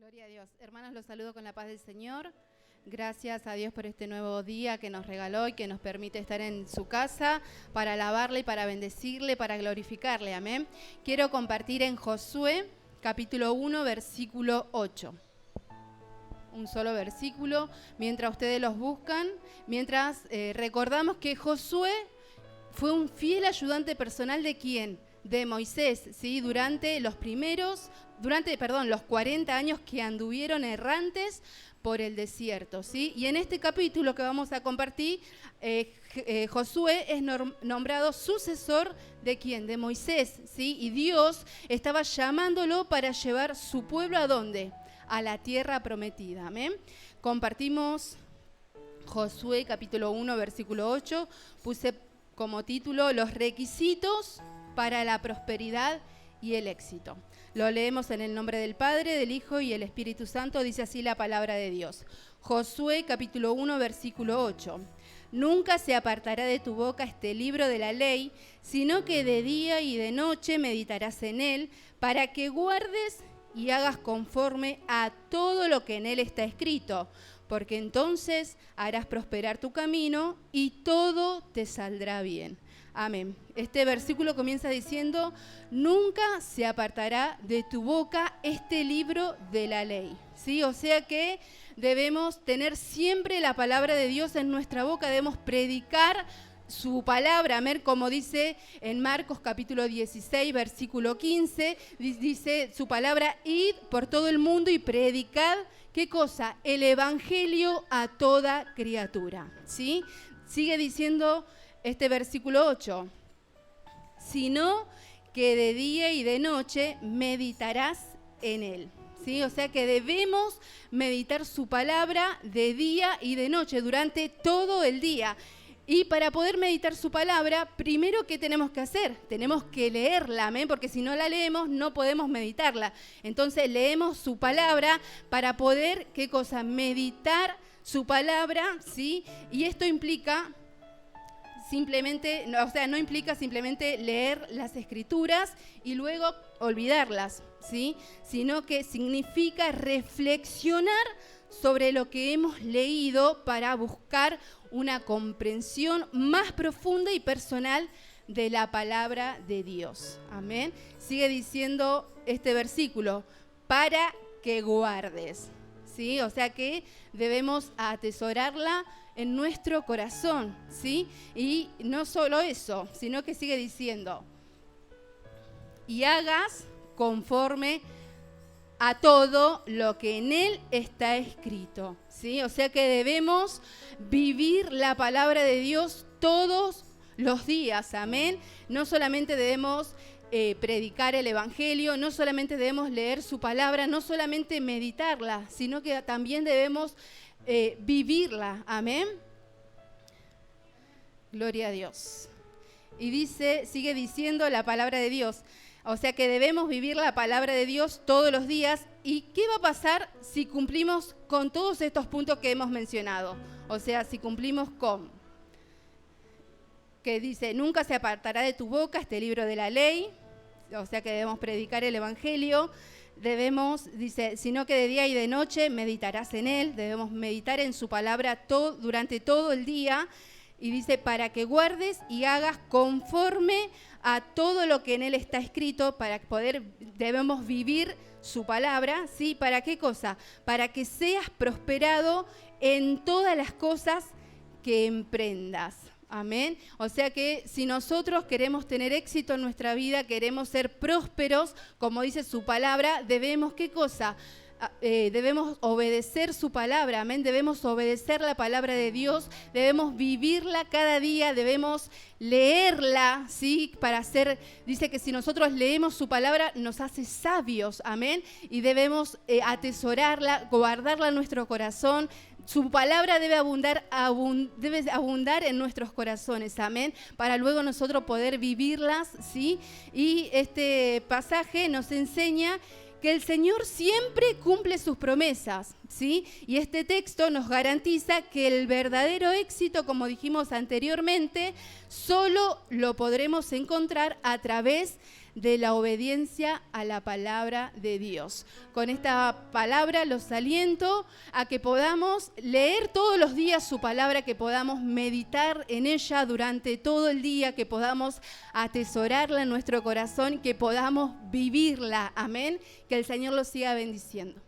Gloria a Dios. Hermanos, los saludo con la paz del Señor. Gracias a Dios por este nuevo día que nos regaló y que nos permite estar en su casa para alabarle y para bendecirle, para glorificarle. Amén. Quiero compartir en Josué, capítulo 1, versículo 8. Un solo versículo, mientras ustedes los buscan, mientras recordamos que Josué fue un fiel ayudante personal ¿de quién? De Moisés, ¿sí? Durante los 40 años que anduvieron errantes por el desierto, ¿sí? Y en este capítulo que vamos a compartir, Josué es nombrado sucesor ¿de quién? De Moisés, ¿sí? Y Dios estaba llamándolo para llevar su pueblo ¿a dónde? A la tierra prometida, ¿amén? Compartimos Josué capítulo 1, versículo 8, puse como título los requisitos para la prosperidad y el éxito. Lo leemos en el nombre del Padre, del Hijo y el Espíritu Santo, dice así la palabra de Dios. Josué capítulo 1, versículo 8. Nunca se apartará de tu boca este libro de la ley, sino que de día y de noche meditarás en él, para que guardes y hagas conforme a todo lo que en él está escrito, porque entonces harás prosperar tu camino y todo te saldrá bien. Amén. Este versículo comienza diciendo, nunca se apartará de tu boca este libro de la ley, ¿sí? O sea que debemos tener siempre la palabra de Dios en nuestra boca, debemos predicar su palabra, amén, como dice en Marcos capítulo 16, versículo 15, dice su palabra, id por todo el mundo y predicad, ¿qué cosa? El evangelio a toda criatura, ¿sí? Sigue diciendo este versículo 8, sino que de día y de noche meditarás en él, ¿sí? O sea que debemos meditar su palabra de día y de noche, durante todo el día. Y para poder meditar su palabra, primero, ¿qué tenemos que hacer? Tenemos que leerla, ¿amén? Porque si no la leemos, no podemos meditarla. Entonces, leemos su palabra para poder, ¿qué cosa? Meditar su palabra, ¿sí? Y esto implica simplemente, no implica simplemente leer las escrituras y luego olvidarlas, ¿sí? Sino que significa reflexionar sobre lo que hemos leído para buscar una comprensión más profunda y personal de la palabra de Dios. Amén. Sigue diciendo este versículo, para que guardes, ¿sí? O sea que debemos atesorarla en nuestro corazón, ¿sí? Y no solo eso, sino que sigue diciendo, y hagas conforme a todo lo que en él está escrito, ¿sí? O sea que debemos vivir la palabra de Dios todos los días, amén. No solamente debemos predicar el evangelio, no solamente debemos leer su palabra, no solamente meditarla, sino que también debemos vivirla, amén. Gloria a Dios. Y sigue diciendo la palabra de Dios. O sea que debemos vivir la palabra de Dios todos los días. ¿Y qué va a pasar si cumplimos con todos estos puntos que hemos mencionado? O sea, si cumplimos con, que dice, nunca se apartará de tu boca este libro de la ley. O sea que debemos predicar el evangelio. Dice, sino que de día y de noche meditarás en él. Debemos meditar en su palabra durante todo el día. Y dice, para que guardes y hagas conforme a todo lo que en él está escrito, debemos vivir su palabra, ¿sí? ¿Para qué cosa? Para que seas prosperado en todas las cosas que emprendas. Amén. O sea que si nosotros queremos tener éxito en nuestra vida, queremos ser prósperos, como dice su palabra, debemos, ¿qué cosa? Debemos obedecer su palabra, amén, debemos obedecer la palabra de Dios, debemos vivirla cada día, debemos leerla, ¿sí? Dice que si nosotros leemos su palabra nos hace sabios, amén, y debemos atesorarla, guardarla en nuestro corazón. Su palabra debe abundar en nuestros corazones, amén, para luego nosotros poder vivirlas, ¿sí? Y este pasaje nos enseña que el Señor siempre cumple sus promesas, ¿sí? Y este texto nos garantiza que el verdadero éxito, como dijimos anteriormente, solo lo podremos encontrar a través de la obediencia a la palabra de Dios. Con esta palabra los aliento a que podamos leer todos los días su palabra, que podamos meditar en ella durante todo el día, que podamos atesorarla en nuestro corazón, que podamos vivirla. Amén. Que el Señor los siga bendiciendo.